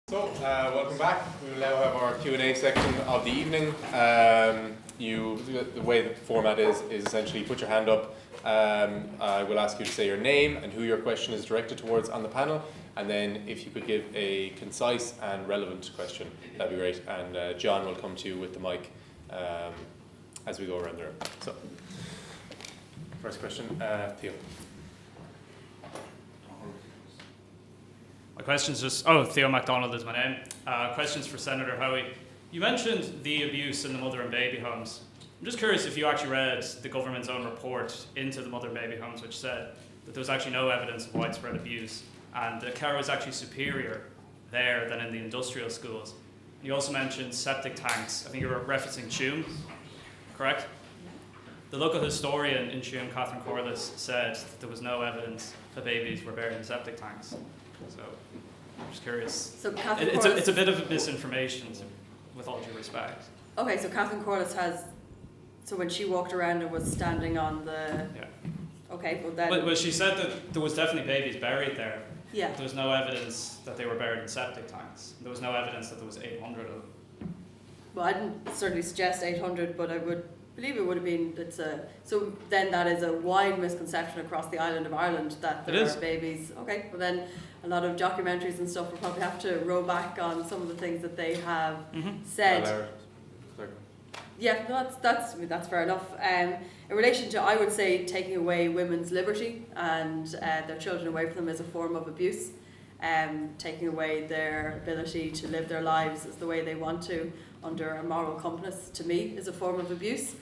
So, welcome back. We will now have our Q&A section of the evening. The way the format is essentially you put your hand up. I will ask you to say your name and who your question is directed towards on the panel, and then if you could give a concise and relevant question, that'd be great. And John will come to you with the mic as we go around the room. So, first question, Theo. My question's Theo MacDonald is my name. Questions for Senator Hoey. You mentioned the abuse in the mother and baby homes. I'm just curious if you actually read the government's own report into the mother and baby homes, which said that there was actually no evidence of widespread abuse and the care was actually superior there than in the industrial schools. You also mentioned septic tanks. I think you were referencing Tuam, correct? The local historian in Tuam, Catherine Corliss, said that there was no evidence that babies were buried in septic tanks. So, I'm just curious. So it's a bit of misinformation, with all due respect. Okay, so Catherine Corliss so when she walked around and was standing on the... Yeah. Okay, well then... But she said that there was definitely babies buried there. Yeah. There was no evidence that they were buried in septic tanks. There was no evidence that there was 800 of them. Well, I didn't certainly suggest 800, but I would believe it would have been... So then that is a wide misconception across the island of Ireland that there are babies... Okay, well then... A lot of documentaries and stuff will probably have to roll back on some of the things that they have said. Yeah, no, that's fair enough. In relation to, I would say, taking away women's liberty and their children away from them is a form of abuse. Taking away their ability to live their lives as the way they want to under a moral compass, to me, is a form of abuse.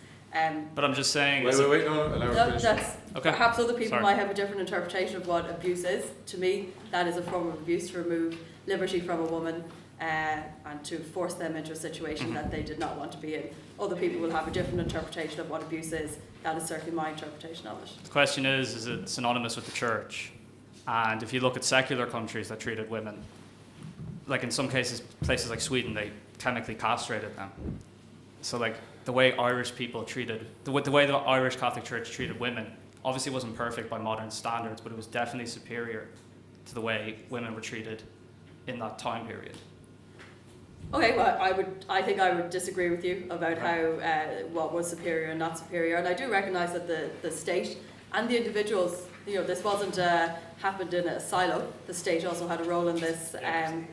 But I'm just saying... Wait, no, that's okay. Perhaps other people might have a different interpretation of what abuse is. To me, that is a form of abuse, to remove liberty from a woman and to force them into a situation that they did not want to be in. Other people will have a different interpretation of what abuse is. That is certainly my interpretation of it. The question is it synonymous with the church? And if you look at secular countries that treated women, like in some cases, places like Sweden, they chemically castrated them. So like the way Irish people treated, the way the Irish Catholic Church treated women, obviously wasn't perfect by modern standards, but it was definitely superior to the way women were treated in that time period. Okay, well, I think I would disagree with you about how what was superior and not superior, and I do recognise that the state and the individuals, this wasn't happened in a silo. The state also had a role in this and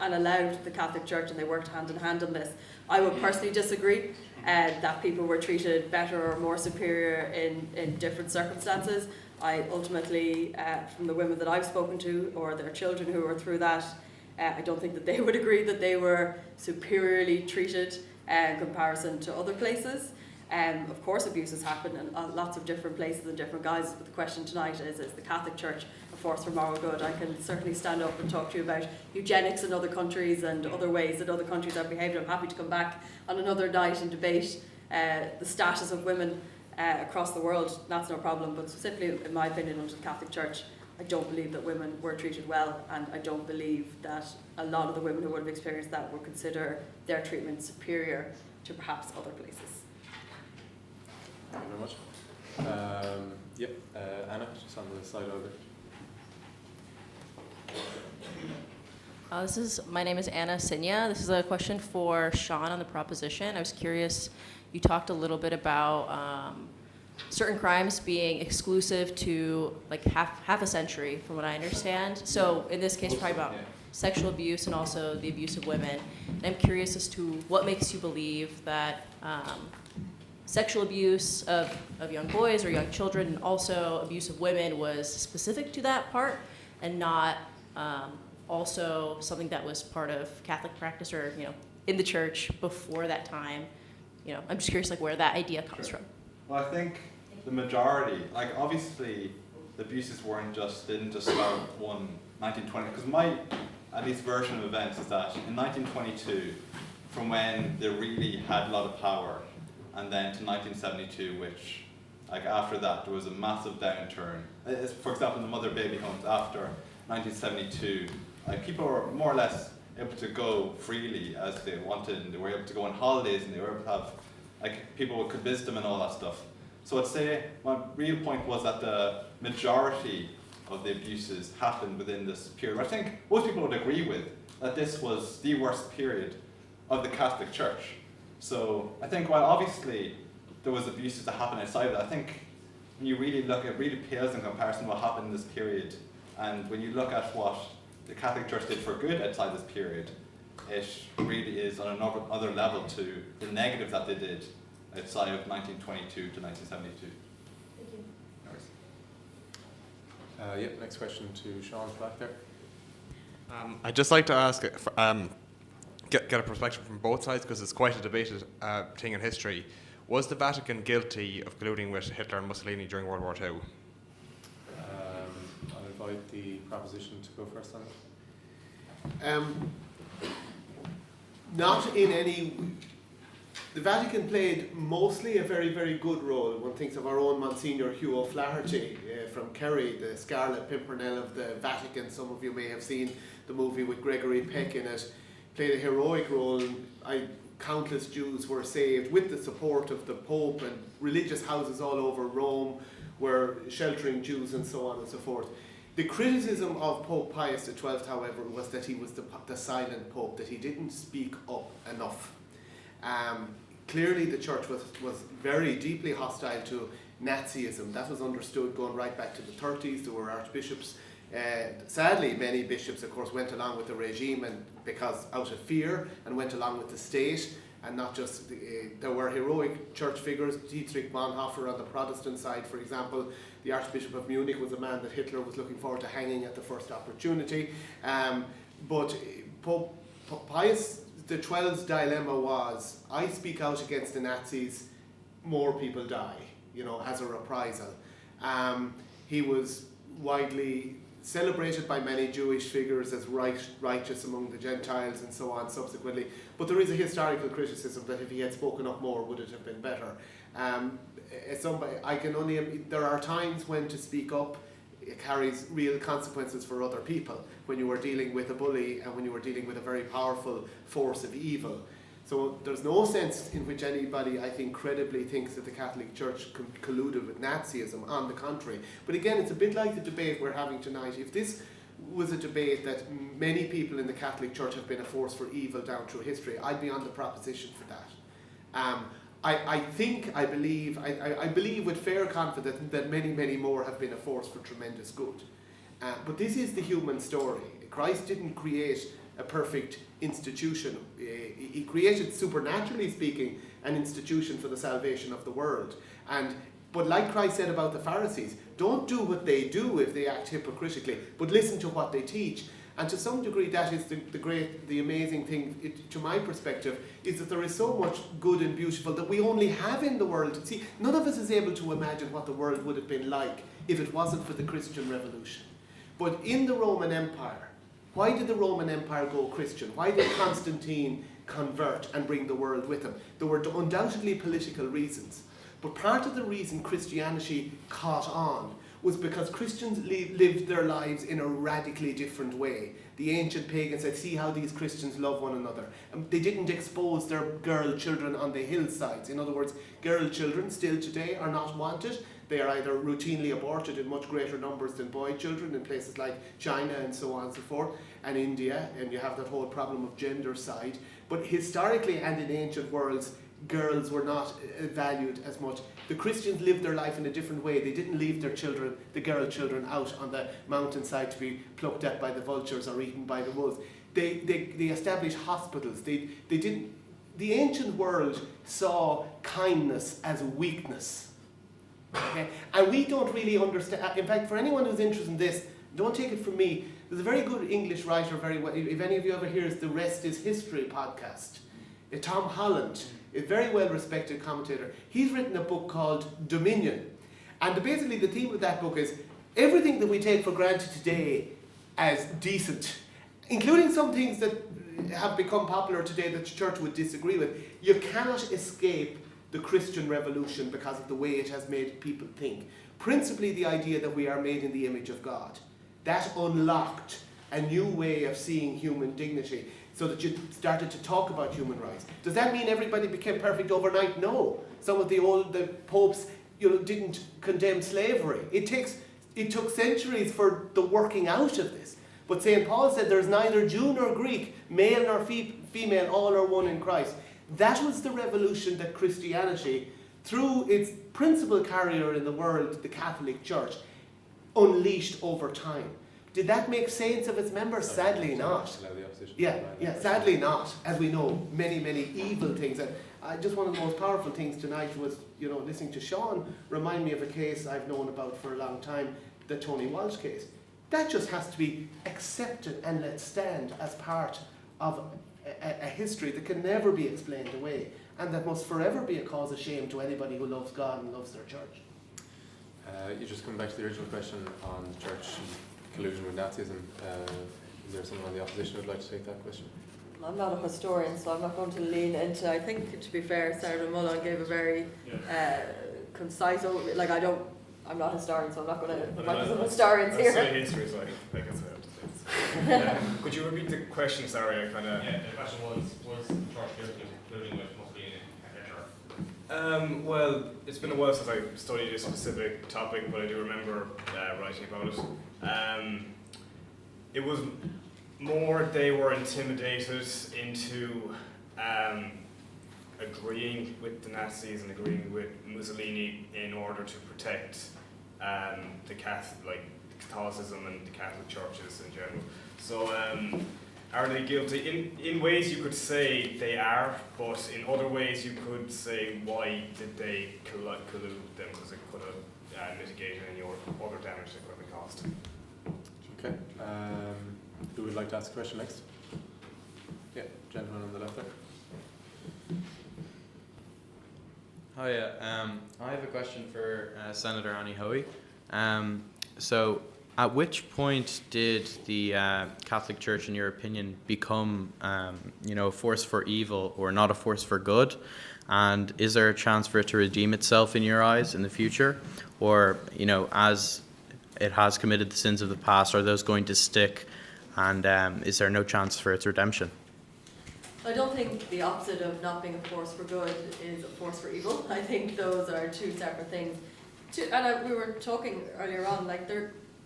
allowed the Catholic Church, and they worked hand in hand on this. I would personally disagree that people were treated better or more superior in different circumstances. I ultimately, from the women that I've spoken to or their children who were through that, I don't think that they would agree that they were superiorly treated in comparison to other places. Of course abuses happen in lots of different places and different guises, but the question tonight is the Catholic Church a force for moral good? I can certainly stand up and talk to you about eugenics in other countries and other ways that other countries have behaved. I'm happy to come back on another night and debate the status of women across the world. That's no problem, but specifically in my opinion under the Catholic Church, I don't believe that women were treated well, and I don't believe that a lot of the women who would have experienced that would consider their treatment superior to perhaps other places. Thank you very much. Anna, just on the side over. My name is Anna Sinya. This is a question for Sean on the proposition. I was curious, you talked a little bit about certain crimes being exclusive to like half a century, from what I understand. So in this case, probably about sexual abuse and also the abuse of women. And I'm curious as to what makes you believe that sexual abuse of young boys or young children and also abuse of women was specific to that part and not also something that was part of Catholic practice or in the church before that time. I'm just curious where that idea comes from. Well, I think the majority, obviously the abuses didn't just start 1920, because my at least version of events is that in 1922, from when they really had a lot of power, and then to 1972, which, after that, there was a massive downturn. For example, in the mother-baby homes after 1972, people were more or less able to go freely as they wanted, and they were able to go on holidays, and they were able to have, people could visit them and all that stuff. So I'd say my real point was that the majority of the abuses happened within this period. I think most people would agree with. that this was the worst period of the Catholic Church. So I think while obviously there was abuses that happened outside of it, I think when you really look, it really pales in comparison to what happened in this period. And when you look at what the Catholic Church did for good outside this period, it really is on another level to the negative that they did outside of 1922 to 1972. Thank you. No worries. Next question to Sean back there. I'd just like to ask, get a perspective from both sides, because it's quite a debated thing in history. Was the Vatican guilty of colluding with Hitler and Mussolini during World War II? I'll invite the proposition to go first on it. Not in any. The Vatican played mostly a very, very good role. One thinks of our own Monsignor Hugh O'Flaherty from Kerry, the Scarlet Pimpernel of the Vatican. Some of you may have seen the movie with Gregory Peck in it. Played a heroic role. Countless Jews were saved with the support of the Pope, and religious houses all over Rome were sheltering Jews and so on and so forth. The criticism of Pope Pius XII, however, was that he was the silent Pope, that he didn't speak up enough. Clearly the Church was very deeply hostile to Nazism. That was understood going right back to the 30s. There were archbishops. Sadly, many bishops, of course, went along with the regime and because out of fear, and went along with the state, and not just, there were heroic church figures. Dietrich Bonhoeffer on the Protestant side, for example. The Archbishop of Munich was a man that Hitler was looking forward to hanging at the first opportunity. But Pope Pius XII's dilemma was, I speak out against the Nazis, more people die, as a reprisal. He was widely celebrated by many Jewish figures as righteous among the Gentiles and so on subsequently. But there is a historical criticism that if he had spoken up more, would it have been better? There are times when to speak up it carries real consequences for other people, when you are dealing with a bully and when you are dealing with a very powerful force of evil. So there's no sense in which anybody, I think, credibly thinks that the Catholic Church colluded with Nazism. On the contrary. But again, it's a bit like the debate we're having tonight. If this was a debate that many people in the Catholic Church have been a force for evil down through history, I'd be on the proposition for that. I believe with fair confidence that many, many more have been a force for tremendous good. But this is the human story. Christ didn't create a perfect institution. He created, supernaturally speaking, an institution for the salvation of the world. But like Christ said about the Pharisees, don't do what they do if they act hypocritically, but listen to what they teach. And to some degree, that is the amazing thing, to my perspective, is that there is so much good and beautiful that we only have in the world. See, none of us is able to imagine what the world would have been like if it wasn't for the Christian Revolution. But in the Roman Empire, why did the Roman Empire go Christian? Why did Constantine convert and bring the world with him? There were undoubtedly political reasons. But part of the reason Christianity caught on was because Christians lived their lives in a radically different way. The ancient pagans said, see how these Christians love one another. And they didn't expose their girl children on the hillsides. In other words, girl children still today are not wanted. They are either routinely aborted in much greater numbers than boy children in places like China and so on and so forth, and India, and you have that whole problem of gender side. But historically and in ancient worlds, girls were not valued as much. The Christians lived their life in a different way. They didn't leave their children, the girl children, out on the mountainside to be plucked at by the vultures or eaten by the wolves. They established hospitals. The ancient world saw kindness as weakness. Okay? And we don't really understand. In fact, for anyone who's interested in this, don't take it from me. There's a very good English writer, if any of you ever hear The Rest is History podcast. Tom Holland, a very well-respected commentator. He's written a book called Dominion. And basically the theme of that book is everything that we take for granted today as decent, including some things that have become popular today that the church would disagree with. You cannot escape the Christian Revolution because of the way it has made people think. Principally the idea that we are made in the image of God. That unlocked a new way of seeing human dignity, so that you started to talk about human rights. Does that mean everybody became perfect overnight? No. Some of the popes, didn't condemn slavery. It took centuries for the working out of this. But St. Paul said there's neither Jew nor Greek, male nor female, all are one in Christ. That was the revolution that Christianity, through its principal carrier in the world, the Catholic Church, unleashed over time. Did that make saints of its members? Sadly not. Sadly not. As we know, many evil things. And just one of the most powerful things tonight was, listening to Sean remind me of a case I've known about for a long time, the Tony Walsh case. That just has to be accepted and let stand as part of a history that can never be explained away, and that must forever be a cause of shame to anybody who loves God and loves their church. You just come back to the original question on church collusion with Nazism. Is there someone on the opposition who'd like to take that question? I'm not a historian, so I'm not going to lean into. I think, to be fair, Senator Mullen gave a very concise. I'm not a historian, so I'm not going to put some historians here. I'll say history, so I can say it. Could you repeat the question? Sorry, I kind of. Yeah, the question was the church guilty of colluding with Mussolini and Hitler? Well, it's been a while since I studied a specific topic, but I do remember writing about it. It was more they were intimidated into agreeing with the Nazis and agreeing with Mussolini in order to protect Catholicism and the Catholic churches in general. So are they guilty? In ways you could say they are, but in other ways you could say why did they collude them, because it could have mitigated any other damage that could have been caused. Okay. Who would like to ask a question next? Yeah, gentleman on the left there. Hi, I have a question for Senator Annie Hoey. So, at which point did the Catholic Church, in your opinion, become, a force for evil or not a force for good? And is there a chance for it to redeem itself in your eyes in the future? Or, as it has committed the sins of the past, are those going to stick? And is there no chance for its redemption? I don't think the opposite of not being a force for good is a force for evil. I think those are two separate things. We were talking earlier on,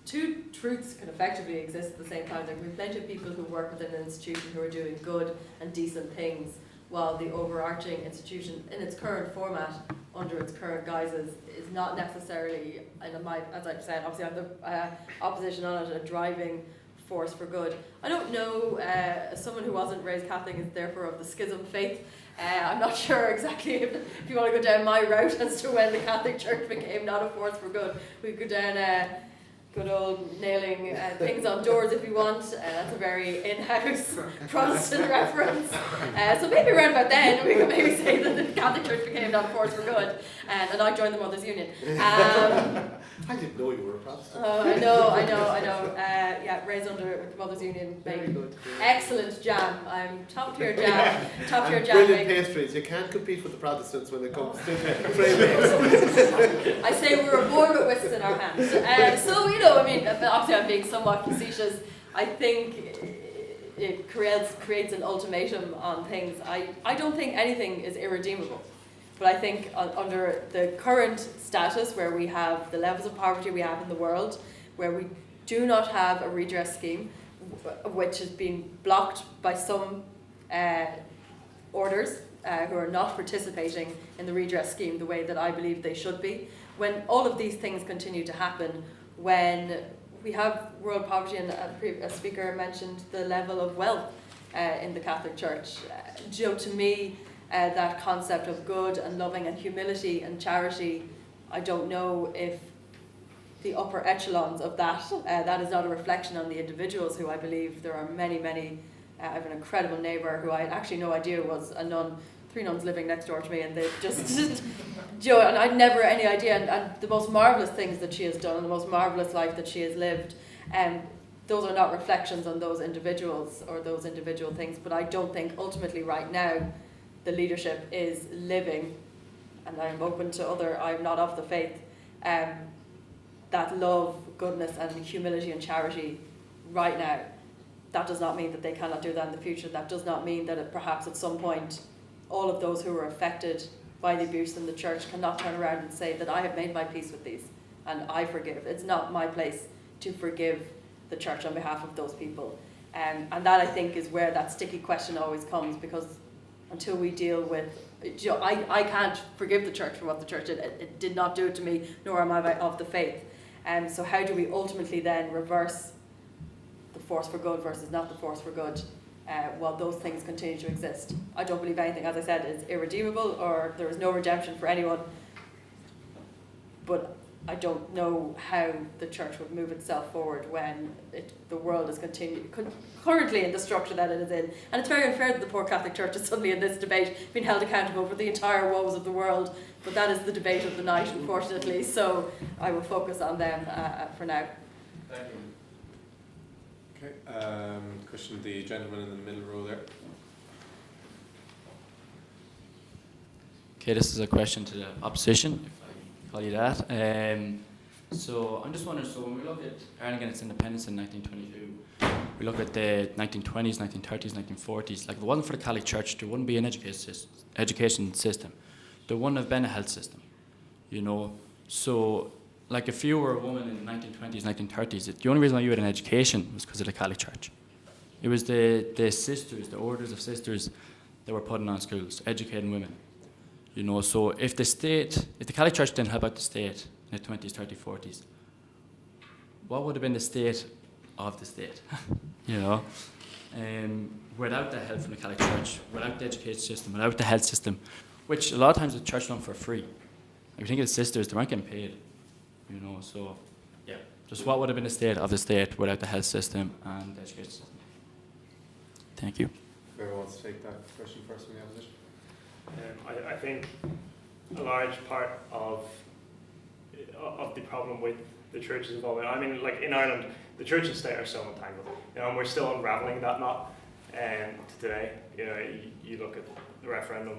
two truths can effectively exist at the same time. We have plenty of people who work within an institution who are doing good and decent things, while the overarching institution, in its current format, under its current guises, is not necessarily, and as I've said, obviously I'm the opposition on it, a driving force for good. I don't know, as someone who wasn't raised Catholic and therefore of the schism faith, I'm not sure exactly if you want to go down my route as to when the Catholic Church became not a force for good. We could go down good old nailing things on doors if you want. That's a very in-house Protestant reference. So maybe around about then we could maybe say that the Catholic Church became not a force for good, and I joined the Mothers Union. I didn't know you were a Protestant. I know. Raised under with the Mothers Union. Very good. Excellent jam. I'm top tier jam. Brilliant pastries. You can't compete with the Protestants when it comes to framing. I say we're aboard with whisks in our hands. Obviously I'm being somewhat facetious. I think it creates an ultimatum on things. I don't think anything is irredeemable. But I think under the current status, where we have the levels of poverty we have in the world, where we do not have a redress scheme, which has been blocked by some orders who are not participating in the redress scheme the way that I believe they should be, when all of these things continue to happen, when we have world poverty, and a speaker mentioned the level of wealth in the Catholic Church. To me, that concept of good and loving and humility and charity, I don't know if the upper echelons of that is not a reflection on the individuals who I believe there are many. I have an incredible neighbour who I had actually no idea was a nun. 3 nuns living next door to me, and they just, and I'd never any idea. And the most marvellous things that she has done, and the most marvellous life that she has lived, those are not reflections on those individuals or those individual things. But I don't think ultimately right now the leadership is living, and I'm open to I'm not of the faith, that love, goodness and humility and charity right now. That does not mean that they cannot do that in the future. That does not mean that perhaps at some point all of those who were affected by the abuse in the church cannot turn around and say that I have made my peace with these and I forgive. It's not my place to forgive the church on behalf of those people. And that, I think, is where that sticky question always comes, because until we deal with, I can't forgive the church for what the church did. It did not do it to me, nor am I of the faith. So how do we ultimately then reverse the force for good versus not the force for good while those things continue to exist? I don't believe anything, as I said, is irredeemable, or there is no redemption for anyone. But I don't know how the church would move itself forward when the world is currently in the structure that it is in. And it's very unfair that the poor Catholic Church is suddenly in this debate being held accountable for the entire woes of the world. But that is the debate of the night, unfortunately. So I will focus on them for now. Thank you. Okay. Question the gentleman in the middle row there. Okay, this is a question to the opposition, if I call you that. So I'm just wondering, so when we look at Ireland and its independence in 1922, we look at the 1920s, 1930s, 1940s, like if it wasn't for the Catholic Church, there wouldn't be an education system. There wouldn't have been a health system, you know. So, like if you were a woman in the 1920s, 1930s, the only reason why you had an education was because of the Catholic Church. It was the sisters, the orders of sisters that were putting on schools, educating women. You know, so if the Catholic Church didn't help out the state in the 20s, 30s, 40s, what would have been the state of the state? You know, without the help from the Catholic Church, without the education system, without the health system, which a lot of times the church done for free. If you think of the sisters, they weren't getting paid. You know, so yeah, just what would have been the state of the state without the health system and the education system? Thank you. Whoever wants to take that question first from the opposition. I think a large part of the problem with the church's involvement, I mean, like in Ireland, the church and state are so entangled, you know, and we're still unraveling that knot today. You know, you look at the referendum,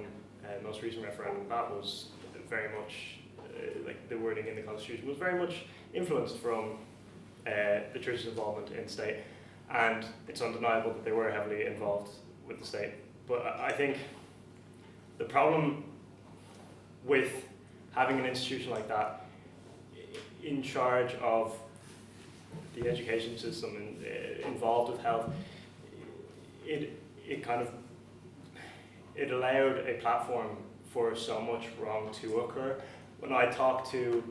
most recent referendum, that was very much, like the wording in the Constitution was very much influenced from the church's involvement in state, and it's undeniable that they were heavily involved with the state. But I think the problem with having an institution like that in charge of the education system and involved with health, it allowed a platform for so much wrong to occur. When I talk to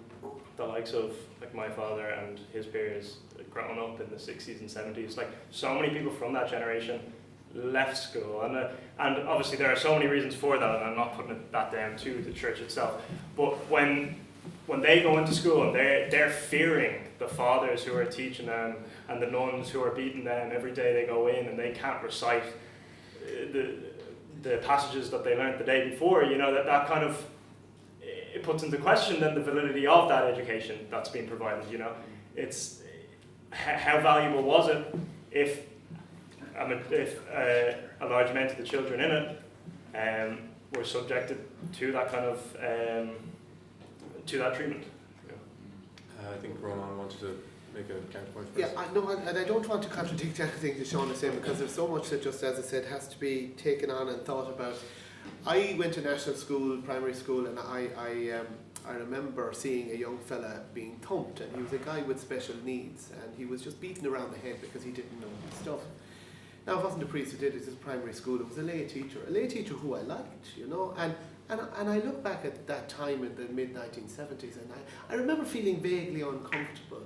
the likes of like my father and his peers growing up in the 60s and 70s, like so many people from that generation left school, and obviously there are so many reasons for that, and I'm not putting that down to the church itself. But when they go into school and they're fearing the fathers who are teaching them and the nuns who are beating them every day they go in, and they can't recite the passages that they learned the day before, you know, that kind of, it puts into question then the validity of that education that's being provided. You know, it's how valuable was it if a large amount of the children in it were subjected to that kind of to that treatment. I think Rónán wanted to make a counterpoint first. Yeah, and I don't want to contradict anything that Sean is saying, because there's so much that, just as I said, has to be taken on and thought about. I went to national school, primary school, and I remember seeing a young fella being thumped, and he was a guy with special needs, and he was just beaten around the head because he didn't know his stuff. Now, it wasn't a priest who did it, it was primary school, it was a lay teacher who I liked, you know, and I look back at that time in the mid-1970s, and I remember feeling vaguely uncomfortable,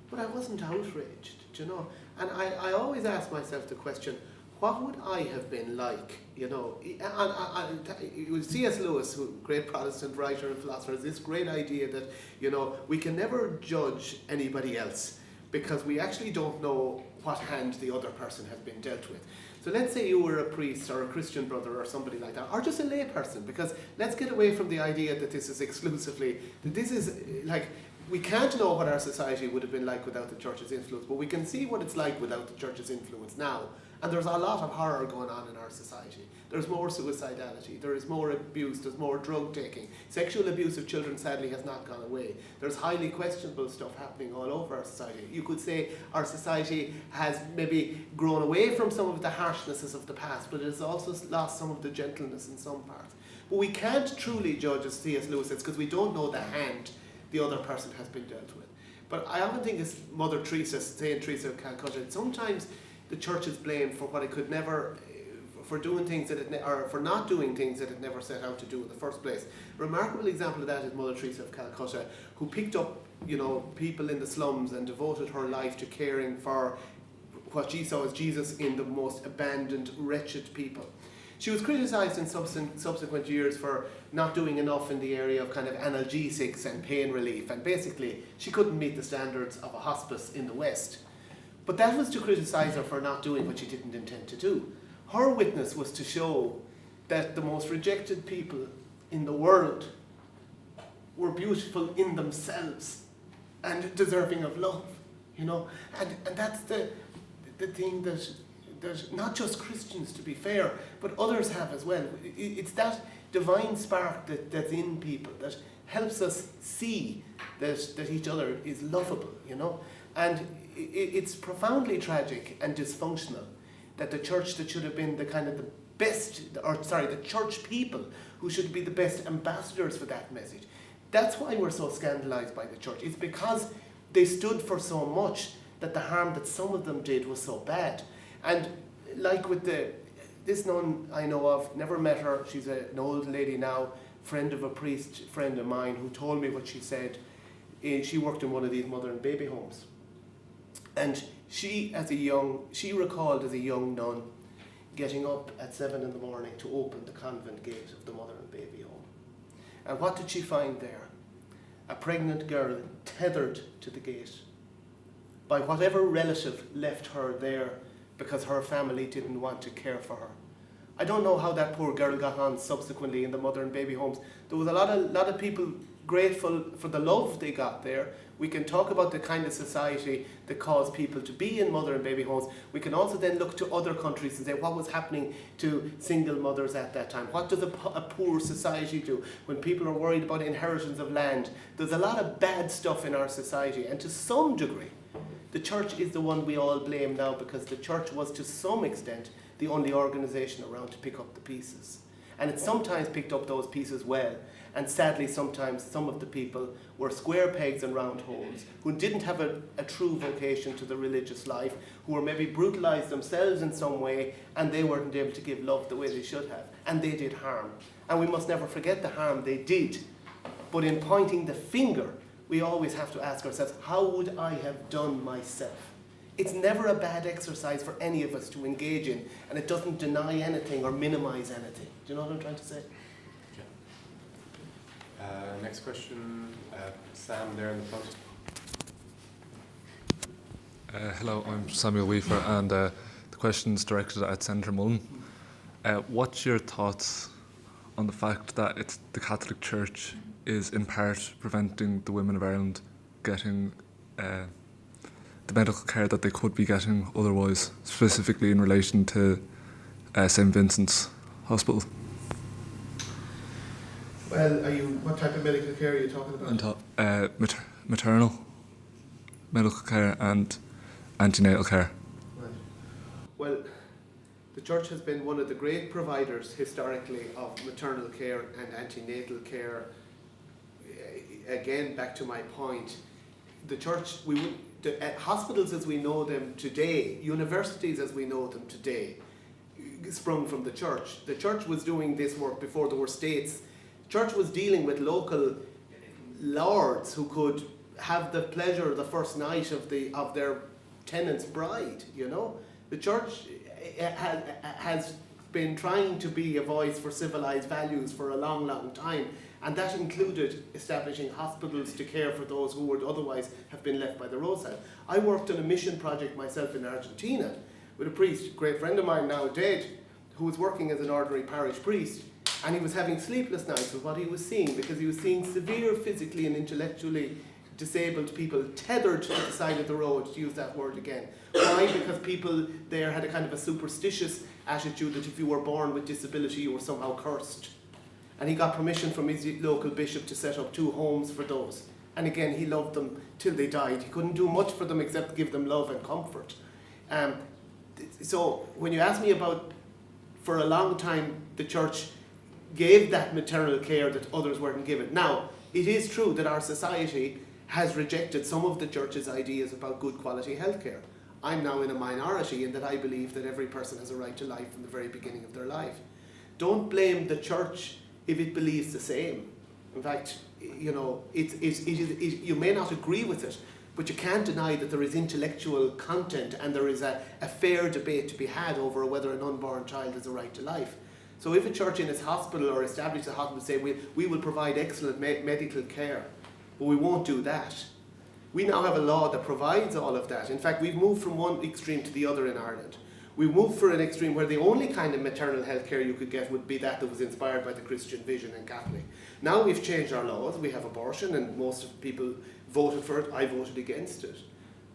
but I wasn't outraged, you know, and I always ask myself the question, what would I have been like, you know? And C.S. Lewis, who great Protestant writer and philosopher, has this great idea that, you know, we can never judge anybody else because we actually don't know what hand the other person has been dealt with. So let's say you were a priest or a Christian brother or somebody like that, or just a lay person, because let's get away from the idea that this is exclusively, that this is like, we can't know what our society would have been like without the church's influence, but we can see what it's like without the church's influence now. And there's a lot of horror going on in our society. There's more suicidality, there is more abuse, there's more drug taking. Sexual abuse of children sadly has not gone away. There's highly questionable stuff happening all over our society. You could say our society has maybe grown away from some of the harshnesses of the past, but it has also lost some of the gentleness in some parts. But we can't truly judge, as C.S. Lewis says, because we don't know the hand the other person has been dealt with. But I often think it's Mother Teresa, Saint Teresa of Calcutta. Sometimes the church is blamed for what it could never, for doing things that or for not doing things that it never set out to do in the first place. A remarkable example of that is Mother Teresa of Calcutta, who picked up, people in the slums and devoted her life to caring for what she saw as Jesus in the most abandoned, wretched people. She was criticised in subsequent years for not doing enough in the area of kind of analgesics and pain relief, and basically she couldn't meet the standards of a hospice in the West. But that was to criticise her for not doing what she didn't intend to do. Her witness was to show that the most rejected people in the world were beautiful in themselves and deserving of love, and that's the thing that not just Christians, to be fair, but others have as well. It's that divine spark that's in people that helps us see that each other is lovable, and it's profoundly tragic and dysfunctional that the church that should have been the church people who should be the best ambassadors for that message. That's why we're so scandalised by the church. It's because they stood for so much that the harm that some of them did was so bad. And like with this nun I know of, never met her, she's an old lady now, friend of a priest, friend of mine, who told me what she said. She worked in one of these mother and baby homes. And she recalled as a young nun getting up at 7 in the morning to open the convent gate of the mother and baby home. And what did she find there? A pregnant girl tethered to the gate by whatever relative left her there because her family didn't want to care for her. I don't know how that poor girl got on subsequently in the mother and baby homes. There was a lot of people grateful for the love they got there. We can talk about the kind of society that caused people to be in mother and baby homes. We can also then look to other countries and say what was happening to single mothers at that time. What does a poor society do when people are worried about inheritance of land? There's a lot of bad stuff in our society, and to some degree, the church is the one we all blame now, because the church was to some extent the only organisation around to pick up the pieces. And it sometimes picked up those pieces well, and sadly sometimes some of the people were square pegs and round holes, who didn't have a true vocation to the religious life, who were maybe brutalised themselves in some way, and they weren't able to give love the way they should have, and they did harm. And we must never forget the harm they did. But in pointing the finger, we always have to ask ourselves, how would I have done myself? It's never a bad exercise for any of us to engage in, and it doesn't deny anything or minimise anything. Do you know what I'm trying to say? Next question, Sam there in the front. Hello, I'm Samuel Weaver, and the question is directed at Senator Mullen. What's your thoughts on the fact that it's the Catholic Church is in part preventing the women of Ireland getting the medical care that they could be getting otherwise, specifically in relation to St. Vincent's Hospital? Well, what type of medical care are you talking about? Maternal medical care and antenatal care. Right. Well, the church has been one of the great providers historically of maternal care and antenatal care. Again, back to my point, the church, hospitals as we know them today, universities as we know them today, sprung from the church. The church was doing this work before there were states. The church was dealing with local lords who could have the pleasure of the first night of their tenant's bride, The church has been trying to be a voice for civilized values for a long, long time, and that included establishing hospitals to care for those who would otherwise have been left by the roadside. I worked on a mission project myself in Argentina with a priest, a great friend of mine now dead, who was working as an ordinary parish priest, and he was having sleepless nights with what he was seeing, because he was seeing severe physically and intellectually disabled people tethered to the side of the road, to use that word again. Why? Because people there had a kind of a superstitious attitude that if you were born with disability, you were somehow cursed. And he got permission from his local bishop to set up 2 homes for those. And again, he loved them till they died. He couldn't do much for them except give them love and comfort. So when you ask me about, for a long time, the church gave that maternal care that others weren't given. Now, it is true that our society has rejected some of the church's ideas about good quality healthcare. I'm now in a minority in that I believe that every person has a right to life from the very beginning of their life. Don't blame the church if it believes the same. In fact, you know, you may not agree with it, but you can't deny that there is intellectual content and there is a fair debate to be had over whether an unborn child has a right to life. So if a church in its hospital or established a hospital say we will provide excellent medical care, but we won't do that. We now have a law that provides all of that. In fact, we've moved from one extreme to the other in Ireland. We moved for an extreme where the only kind of maternal health care you could get would be that was inspired by the Christian vision and Catholic. Now we've changed our laws. We have abortion, and most of people voted for it. I voted against it.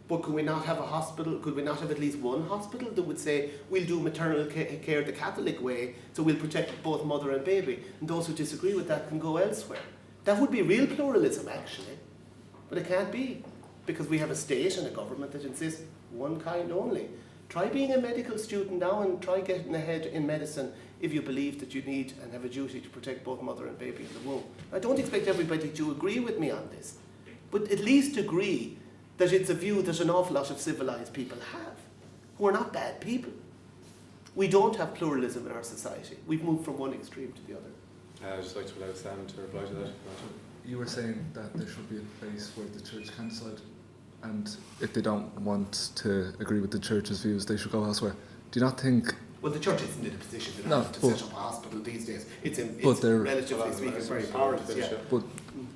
But could we not have a hospital? Could we not have at least one hospital that would say, we'll do maternal care the Catholic way, so we'll protect both mother and baby, and those who disagree with that can go elsewhere? That would be real pluralism, actually. But it can't be, because we have a state and a government that insists one kind only. Try being a medical student now and try getting ahead in medicine if you believe that you need and have a duty to protect both mother and baby in the womb. I don't expect everybody to agree with me on this, but at least agree that it's a view that an awful lot of civilized people have, who are not bad people. We don't have pluralism in our society. We've moved from one extreme to the other. I'd just like to allow Sam to reply to that. You were saying that there should be a place where the church can decide, and if they don't want to agree with the church's views, they should go elsewhere. Do you not think... Well, the church isn't in a position to set up a hospital these days. It's relatively speaking very powerless. Yeah. But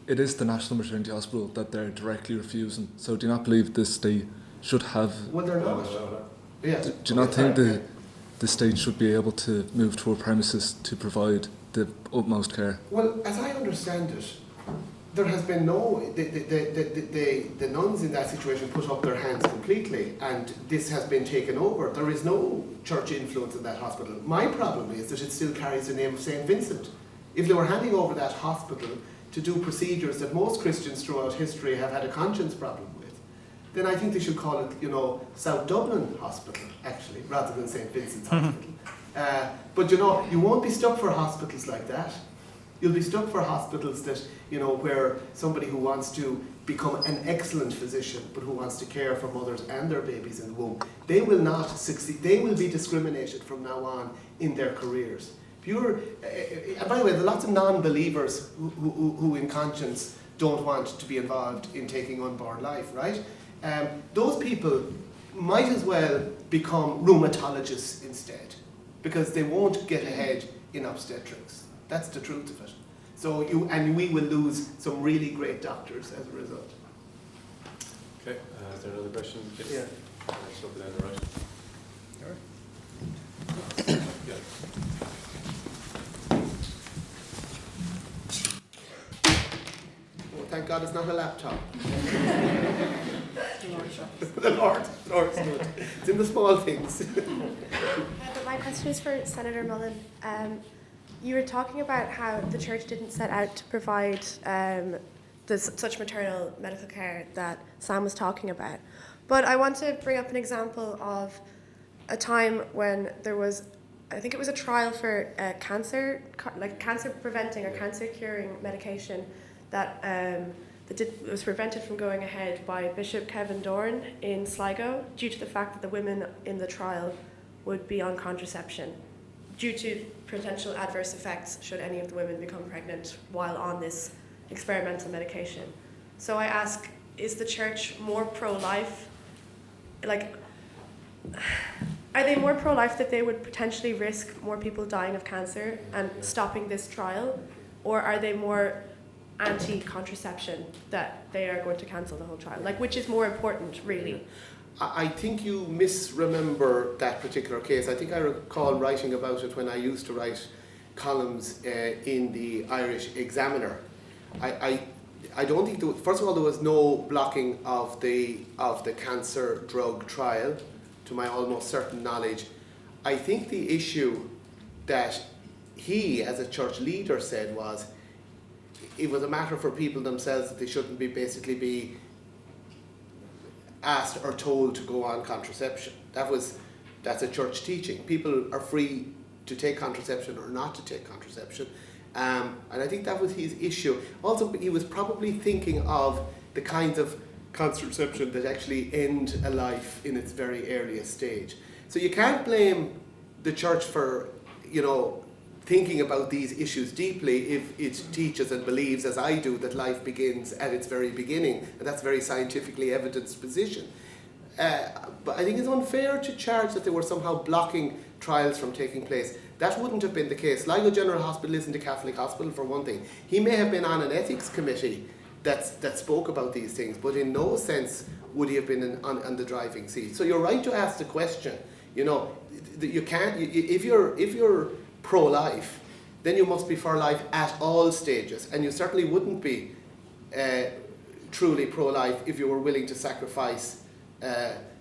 it is the National Maternity Hospital that they're directly refusing. So do you not believe the state should have... Well, they're not. Yeah. Do you not think the state should be able to move to a premises to provide the utmost care? Well, as I understand it, there has been no... The nuns in that situation put up their hands completely, and this has been taken over. There is no church influence in that hospital. My problem is that it still carries the name of St. Vincent. If they were handing over that hospital to do procedures that most Christians throughout history have had a conscience problem with, then I think they should call it, you know, South Dublin Hospital, actually, rather than St. Vincent's Hospital. But, you know, you won't be stuck for hospitals like that. You'll be stuck for hospitals that, you know, where somebody who wants to become an excellent physician, but who wants to care for mothers and their babies in the womb, they will not succeed. They will be discriminated from now on in their careers. And by the way, there are lots of non-believers who in conscience don't want to be involved in taking unborn life, right? Those people might as well become rheumatologists instead, because they won't get ahead in obstetrics. That's the truth of it. So we will lose some really great doctors as a result. Okay, is there another question? Yes. Yeah. Just up down the right. All right. Yeah. Oh, thank God it's not a laptop. The Lord. It's in the small things. But my question is for Senator Mullen. You were talking about how the church didn't set out to provide such maternal medical care that Sam was talking about. But I want to bring up an example of a time when there was, I think it was a trial for cancer preventing or cancer curing medication that was prevented from going ahead by Bishop Kevin Doran in Sligo due to the fact that the women in the trial would be on contraception due to potential adverse effects should any of the women become pregnant while on this experimental medication. So I ask, is the church more pro-life? Like, are they more pro-life that they would potentially risk more people dying of cancer and stopping this trial? Or are they more anti-contraception that they are going to cancel the whole trial? Like, which is more important, really? I think you misremember that particular case. I think I recall writing about it when I used to write columns in the Irish Examiner. I don't think first of all, there was no blocking of the cancer drug trial, to my almost certain knowledge. I think the issue that he, as a church leader, said was it was a matter for people themselves that they shouldn't be asked or told to go on contraception. That's a church teaching. People are free to take contraception or not to take contraception, And I think that was his issue. Also, he was probably thinking of the kinds of contraception that actually end a life in its very earliest stage. So you can't blame the church for, thinking about these issues deeply if it teaches and believes, as I do, that life begins at its very beginning, and that's a very scientifically evidenced position. But I think it's unfair to charge that they were somehow blocking trials from taking place. That wouldn't have been the case. Sligo General Hospital isn't a Catholic hospital, for one thing. He may have been on an ethics committee that spoke about these things, but in no sense would he have been on the driving seat. So you're right to ask the question. You can't. If you're pro-life, then you must be for life at all stages, and you certainly wouldn't be truly pro-life if you were willing to sacrifice,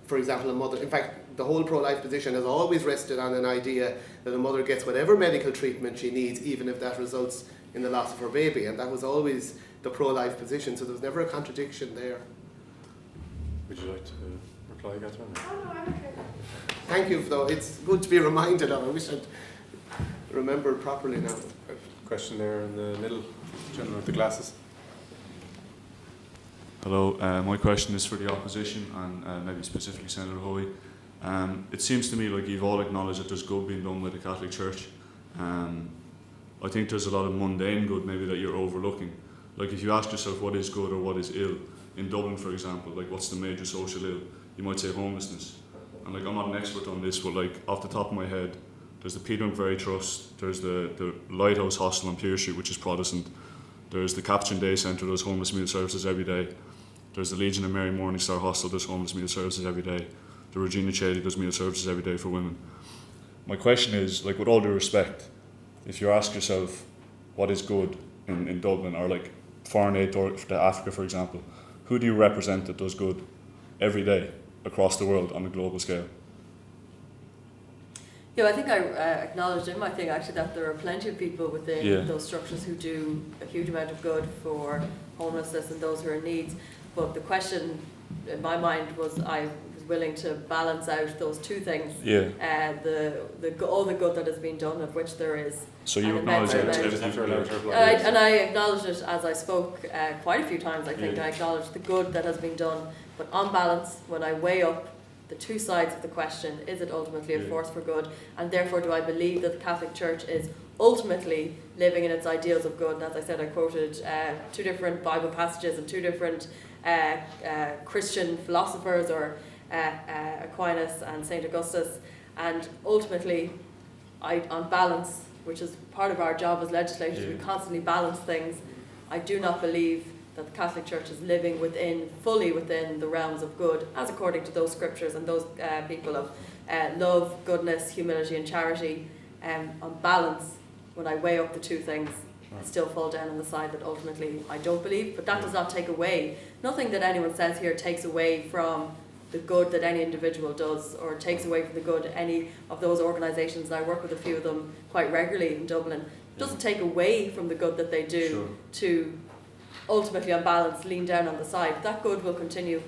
for example, a mother. In fact, the whole pro-life position has always rested on an idea that a mother gets whatever medical treatment she needs, even if that results in the loss of her baby, and that was always the pro-life position, so there was never a contradiction there. Would you like to reply, Catherine? Oh, no, I'm okay. Thank you, though. It's good to be reminded of. I wish I'd remembered properly now. Question there in the middle, gentleman with the glasses. Hello, my question is for the opposition and maybe specifically Senator Hoey. It seems to me like you've all acknowledged that there's good being done with the Catholic Church. I think there's a lot of mundane good maybe that you're overlooking. Like if you ask yourself what is good or what is ill, in Dublin for example, like what's the major social ill? You might say homelessness. And like I'm not an expert on this, but like off the top of my head, there's the Peter McVerry Trust, there's the Lighthouse Hostel on Pier Street, which is Protestant, there's the Captain Day Centre, does homeless meal services every day, there's the Legion of Mary Morningstar Hostel, does homeless meal services every day, the Regina Cheli does meal services every day for women. My question is, like with all due respect, if you ask yourself what is good in Dublin, or like foreign aid to Africa for example, who do you represent that does good every day across the world on a global scale? Yeah, I think I acknowledged in my thing actually that there are plenty of people within those structures who do a huge amount of good for homelessness and those who are in need. But the question in my mind was I was willing to balance out those two things. All the good that has been done, of which there is. So you acknowledge everything for and I acknowledged it as I spoke quite a few times. I think I acknowledged the good that has been done. But on balance, when I weigh up the two sides of the question, is it ultimately a force for good? And therefore, do I believe that the Catholic Church is ultimately living in its ideals of good? And as I said, I quoted two different Bible passages and two different Christian philosophers, or Aquinas and St. Augustus. And ultimately, on balance, which is part of our job as legislators, we constantly balance things. I do not believe that the Catholic Church is living fully within the realms of good, as according to those scriptures and those people of love, goodness, humility and charity. On balance, when I weigh up the two things, I still fall down on the side that ultimately I don't believe, but that does not take away, nothing that anyone says here takes away from the good that any individual does, or takes away from the good any of those organisations, and I work with a few of them quite regularly in Dublin. It doesn't take away from the good that they do to ultimately on balance lean down on the side. That good will continue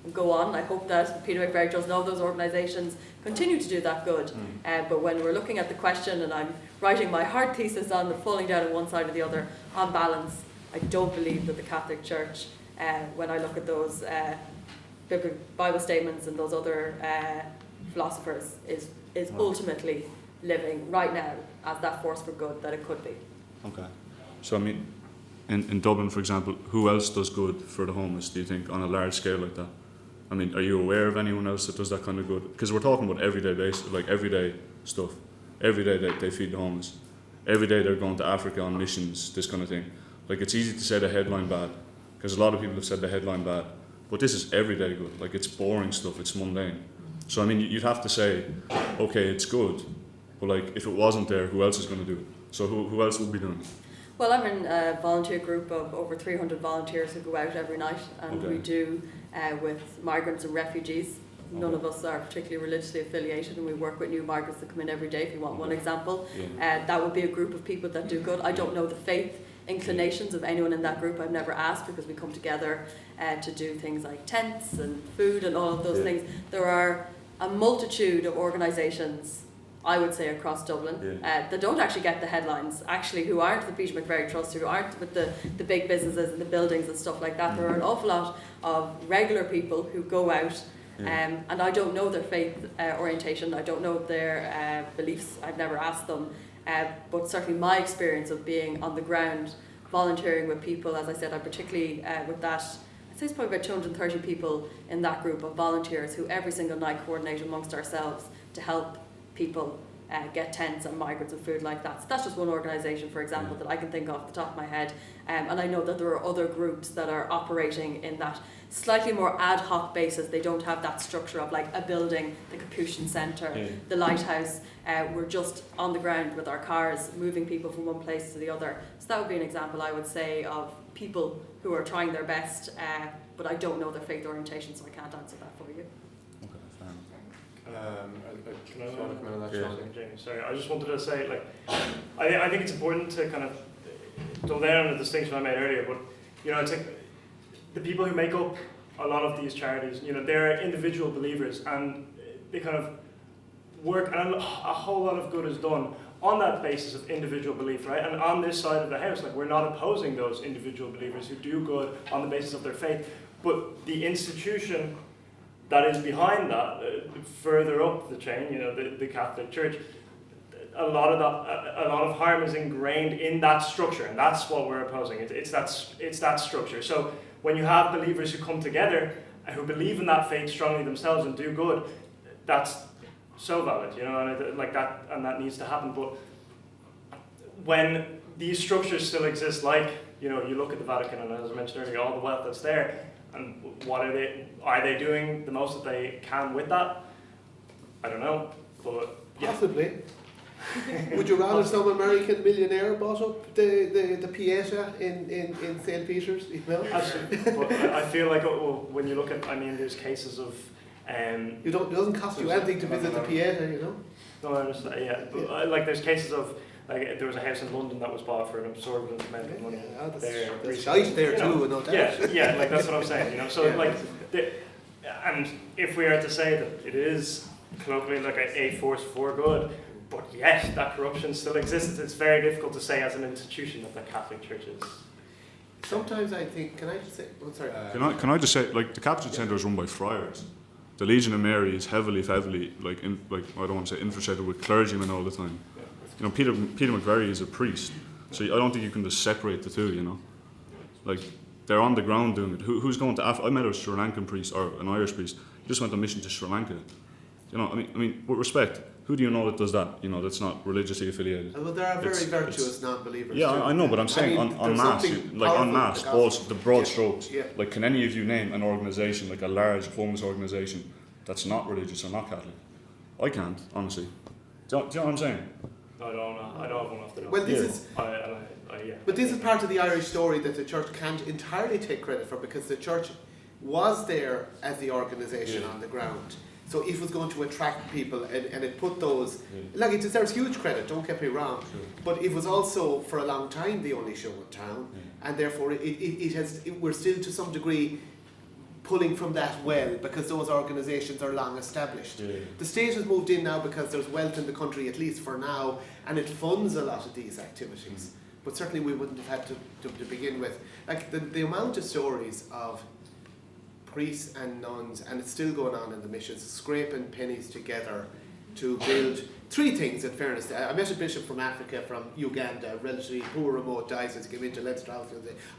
and go on. I hope that Peter McVerry Trust and all those organisations continue to do that good. But when we're looking at the question and I'm writing my hard thesis on the falling down on one side or the other, on balance, I don't believe that the Catholic Church, when I look at those Bible statements and those other philosophers, is ultimately living right now as that force for good that it could be. Okay. So I mean, in Dublin, for example, who else does good for the homeless, do you think, on a large scale like that? I mean, are you aware of anyone else that does that kind of good? Because we're talking about everyday basis, like everyday stuff. Every day they feed the homeless. Every day they're going to Africa on missions, this kind of thing. Like, it's easy to say the headline bad, because a lot of people have said the headline bad. But this is everyday good. Like, it's boring stuff, it's mundane. So, I mean, you'd have to say, okay, it's good, but like, if it wasn't there, who else is going to do it? So who else would be doing it? Well, I'm in a volunteer group of over 300 volunteers who go out every night, and we do with migrants and refugees. None of us are particularly religiously affiliated, and we work with new migrants that come in every day, if you want one example. That would be a group of people that do good. I don't know the faith inclinations of anyone in that group. I've never asked, because we come together to do things like tents and food and all of those things. There are a multitude of organisations I would say across Dublin, that don't actually get the headlines, actually, who aren't the Peter McVerry Trust, who aren't with the big businesses and the buildings and stuff like that. There are an awful lot of regular people who go out, and I don't know their faith orientation, I don't know their beliefs, I've never asked them, but certainly my experience of being on the ground, volunteering with people, as I said, I particularly with that, I'd say it's probably about 230 people in that group of volunteers who every single night coordinate amongst ourselves to help people get tents and migrants and food like that. So that's just one organisation, for example, that I can think of off the top of my head. And I know that there are other groups that are operating in that slightly more ad hoc basis. They don't have that structure of like a building, the Capuchin Centre, the Lighthouse. We're just on the ground with our cars, moving people from one place to the other. So that would be an example, I would say, of people who are trying their best, but I don't know their faith orientation, so I can't answer that for you. Jamie, sorry, I just wanted to say, like, I think it's important to kind of double down on the distinction I made earlier, but, you know, it's like the people who make up a lot of these charities, you know, they're individual believers, and they kind of work, and a whole lot of good is done on that basis of individual belief, right? And on this side of the house, like, we're not opposing those individual believers who do good on the basis of their faith, but the institution that is behind that, further up the chain, you know, the Catholic Church, a lot of harm is ingrained in that structure, and that's what we're opposing. It's that structure. So when you have believers who come together and who believe in that faith strongly themselves and do good, that's so valid, you know, and like that, and that needs to happen. But when these structures still exist, like, you know, you look at the Vatican, and as I mentioned earlier, all the wealth that's there, and what are they doing the most that they can with that? I don't know, but possibly. Would you rather some American millionaire bought up the Pieta in St. Peter's? No? But I feel like when you look at, I mean, there's cases of it doesn't cost you anything to visit the Pieta, you know. No, I understand. Yeah, but like there's cases of, like, there was a house in London that was bought for an absorbent amount of money. There's shite there too, no doubt. Yeah, like that's what I'm saying. You know, so like, and if we are to say that it is colloquially like a force for good, but yet that corruption still exists, it's very difficult to say as an institution that the Catholic Church is. Sometimes I think, can I just say? Oh, sorry. Can I just say, like, the Capuchin Centre is run by friars. The Legion of Mary is heavily, like I don't want to say infiltrated with clergymen all the time. You know, Peter McVerry is a priest, so I don't think you can just separate the two. You know, like, they're on the ground doing it. Who's going to Africa? I met a Sri Lankan priest or an Irish priest. He just went on mission to Sri Lanka. You know, I mean, with respect, who do you know that does that? You know, that's not religiously affiliated. Well, there are very virtuous non-believers. Yeah, too. I know, but I'm saying en masse, also the broad strokes. Yeah. Like, can any of you name an organisation, like a large homeless organisation, that's not religious or not Catholic? I can't, honestly. Do you know what I'm saying? I don't have one off the top. Well, this is. Yeah. But this is part of the Irish story that the church can't entirely take credit for, because the church was there as the organisation on the ground. So it was going to attract people, and it put those, like, it deserves huge credit, don't get me wrong, but it was also for a long time the only show in town, and therefore we're still to some degree pulling from that well, because those organisations are long established. The state has moved in now because there's wealth in the country, at least for now, and it funds a lot of these activities. But certainly we wouldn't have had to begin with. Like, the amount of stories of priests and nuns, and it's still going on in the missions, scraping pennies together to build three things, in fairness. I met a bishop from Africa, from Uganda, relatively poor remote diocese, came into Leinster House.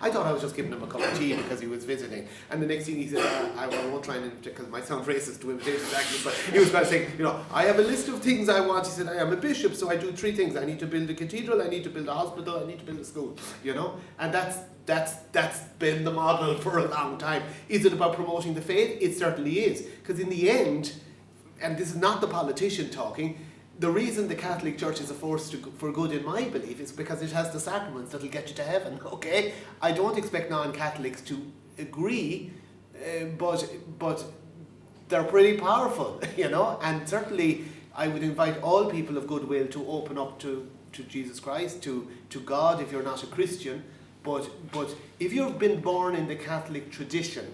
I thought I was just giving him a cup of tea because he was visiting, and the next thing he said, I won't try and invitate, because it might sound racist to invitate exactly, but he was about saying, you know, I have a list of things I want. He said, I am a bishop, so I do three things. I need to build a cathedral, I need to build a hospital, I need to build a school, you know, and that's been the model for a long time. Is it about promoting the faith? It certainly is, because in the end, and this is not the politician talking, the reason the Catholic Church is a force for good, in my belief, is because it has the sacraments that'll get you to heaven, okay? I don't expect non-Catholics to agree, but they're pretty powerful, you know? And certainly I would invite all people of goodwill to open up to Jesus Christ, to God, if you're not a Christian. But if you've been born in the Catholic tradition,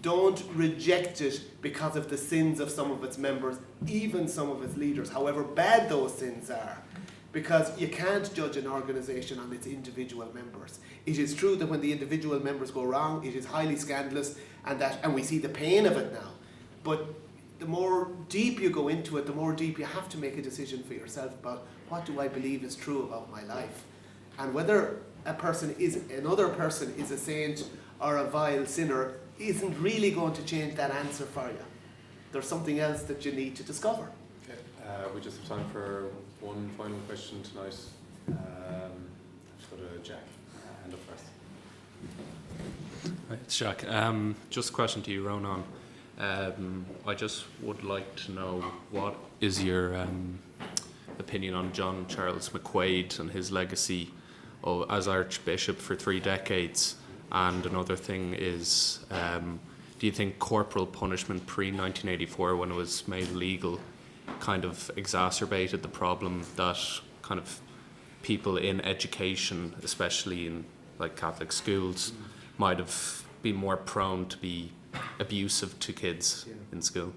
don't reject it because of the sins of some of its members, even some of its leaders, however bad those sins are. Because you can't judge an organisation on its individual members. It is true that when the individual members go wrong, it is highly scandalous, and we see the pain of it now. But the more deep you go into it, the more deep you have to make a decision for yourself about what do I believe is true about my life. And whether another person is a saint or a vile sinner isn't really going to change that answer for you. There's something else that you need to discover. Okay. We just have time for one final question tonight. Let's go to Jack. Hand up first. Hi, it's Jack. Just a question to you, Rónán. I just would like to know what is your opinion on John Charles McQuaid and his legacy as Archbishop for 3 decades? And another thing is, do you think corporal punishment pre-1984, when it was made legal, kind of exacerbated the problem that kind of people in education, especially in like Catholic schools, might have been more prone to be abusive to kids in school?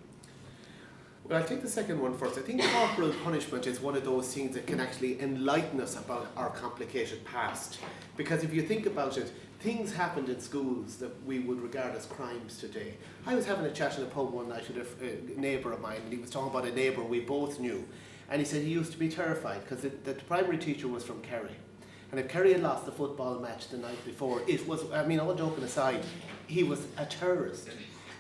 Well, I'll take the second one first. I think corporal punishment is one of those things that can actually enlighten us about our complicated past. Because if you think about it, things happened in schools that we would regard as crimes today. I was having a chat in a pub one night with a neighbour of mine, and he was talking about a neighbour we both knew. And he said he used to be terrified because the primary teacher was from Kerry. And if Kerry had lost the football match the night before, it was, I mean, all joking aside, he was a terrorist.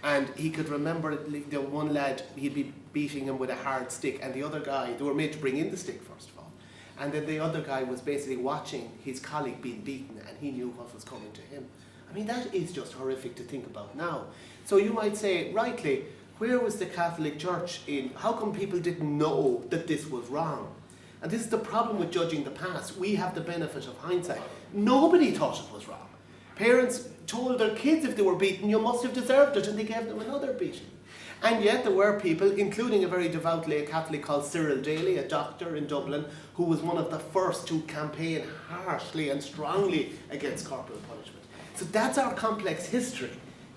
And he could remember the one lad, he'd be beating him with a hard stick, and the other guy, they were made to bring in the stick first of all. And then the other guy was basically watching his colleague being beaten, and he knew what was coming to him. I mean, that is just horrific to think about now. So you might say, rightly, where was the Catholic Church in, how come people didn't know that this was wrong? And this is the problem with judging the past. We have the benefit of hindsight. Nobody thought it was wrong. Parents told their kids if they were beaten, you must have deserved it, and they gave them another beating. And yet there were people, including a very devout lay Catholic called Cyril Daly, a doctor in Dublin, who was one of the first to campaign harshly and strongly against corporal punishment. So that's our complex history.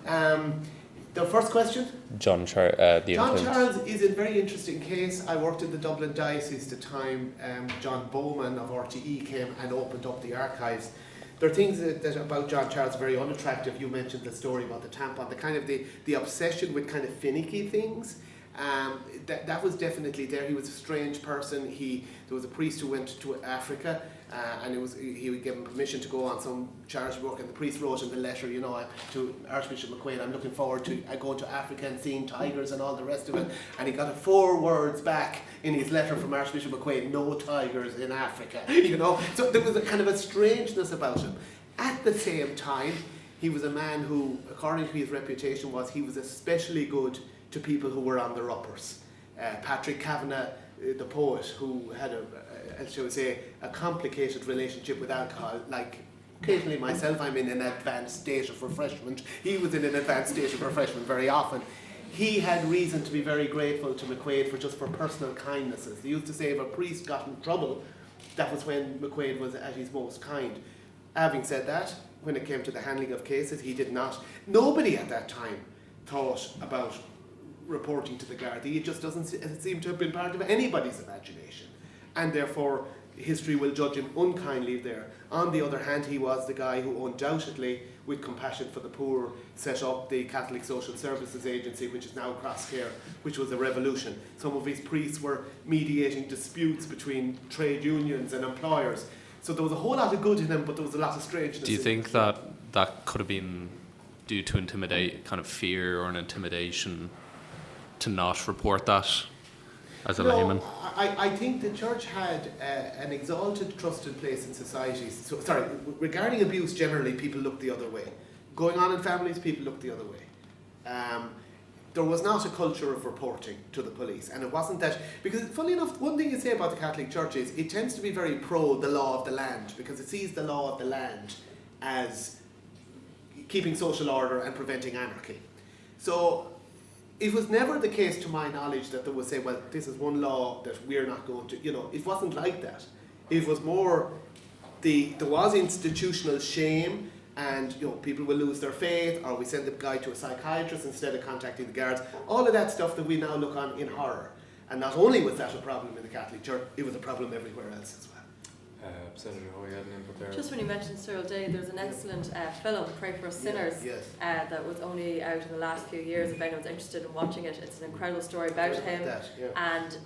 The first question? John Charles is a very interesting case. I worked in the Dublin diocese at the time. John Bowman of RTE came and opened up the archives. There are things that about John Charles are very unattractive. You mentioned the story about the tampon, the kind of the obsession with kind of finicky things. That was definitely there. He was a strange person. There was a priest who went to Africa, and he would give him permission to go on some charity work, and the priest wrote in the letter, to Archbishop McQuaid, I'm looking forward to going to Africa and seeing tigers and all the rest of it. And he got 4 words back in his letter from Archbishop McQuaid: no tigers in Africa. So there was a kind of a strangeness about him. At the same time, he was a man who, according to his reputation, he was especially good to people who were on their uppers. Patrick Kavanagh, the poet, who had a complicated relationship with alcohol, like occasionally myself, I'm in an advanced state of refreshment. He was in an advanced state of refreshment very often. He had reason to be very grateful to McQuaid for personal kindnesses. They used to say if a priest got in trouble, that was when McQuaid was at his most kind. Having said that, when it came to the handling of cases, he did not. Nobody at that time thought about reporting to the Gardaí. It just doesn't seem to have been part of anybody's imagination. And therefore, history will judge him unkindly there. On the other hand, he was the guy who undoubtedly, with compassion for the poor, set up the Catholic Social Services Agency, which is now Cross Care, which was a revolution. Some of his priests were mediating disputes between trade unions and employers. So there was a whole lot of good in him, but there was a lot of strangeness. Do you think that could have been due to kind of fear or an intimidation to not report that as a layman? I think the church had an exalted, trusted place in society. Regarding abuse, generally people look the other way. Going on in families, people look the other way. There was not a culture of reporting to the police, and it wasn't that, because funny enough, one thing you say about the Catholic Church is it tends to be very pro the law of the land, because it sees the law of the land as keeping social order and preventing anarchy. So it was never the case, to my knowledge, that they would say, well, this is one law that we're not going to, it wasn't like that. It was more, there was institutional shame, and people will lose their faith, or we send the guy to a psychiatrist instead of contacting the guards. All of that stuff that we now look on in horror. And not only was that a problem in the Catholic Church, it was a problem everywhere else as well. Senator Hoey had an input there. Just when you mentioned Cyril Day, there's an excellent film, Pray for Us Sinners, that was only out in the last few years. If anyone's interested in watching it, it's an incredible story about him and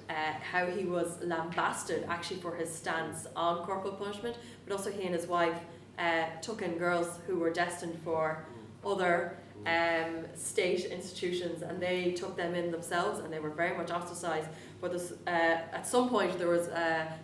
how he was lambasted actually for his stance on corporal punishment, but also he and his wife took in girls who were destined for other state institutions, and they took them in themselves, and they were very much ostracised. But this, at some point there was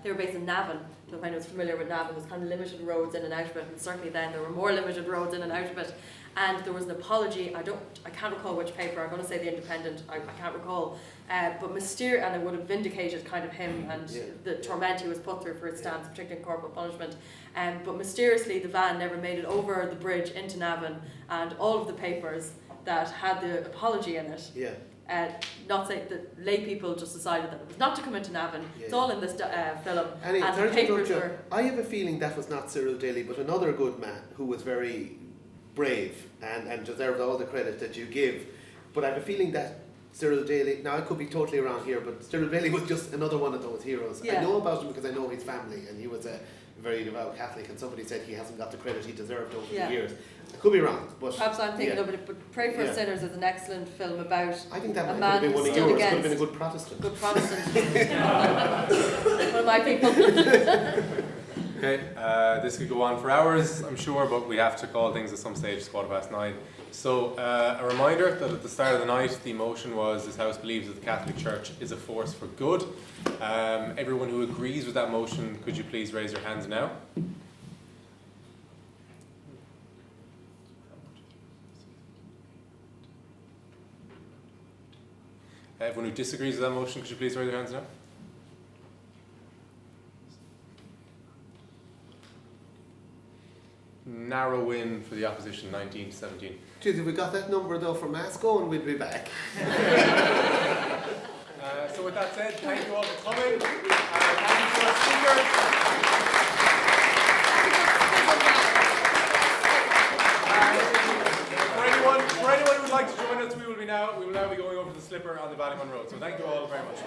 they were based in Navan. So if anyone's familiar with Navan, there's kind of limited roads in and out of it, and certainly then there were more limited roads in and out of it. And there was an apology. I can't recall which paper. I'm going to say the Independent. I can't recall. But and it would have vindicated kind of him and the torment he was put through for his stance, particularly in corporal punishment. But mysteriously, the van never made it over the bridge into Navan, and all of the papers that had the apology in it. Not say that lay people just decided that it was not to come into Navan. It's all in this film. And the papers were. I have a feeling that was not Cyril Daly, but another good man who was very brave and deserved all the credit that you give. But I have a feeling that Cyril Daly, now I could be totally wrong here, but Cyril Daly was just another one of those heroes. I know about him because I know his family, and he was a very devout Catholic, and somebody said he hasn't got the credit he deserved over the years. I could be wrong, but perhaps I'm thinking of it. But Pray for Us Sinners is an excellent film about I think that a might man have been who one of stood yours. against. Could have been a good Protestant. Good Protestant. One of my people. Okay, this could go on for hours, I'm sure, but we have to call things at some stage 9:15. So, a reminder that at the start of the night, the motion was, this House believes that the Catholic Church is a force for good. Everyone who agrees with that motion, could you please raise your hands now? Everyone who disagrees with that motion, could you please raise your hands now? Narrow win for the opposition, 19-17. Geez, if we got that number though from Masco, and we'd be back. So with that said, thank you all for coming. Thank you to our speakers. For anyone who would like to join us, we will now be going over the slipper on the Ballymun Road. So thank you all very much.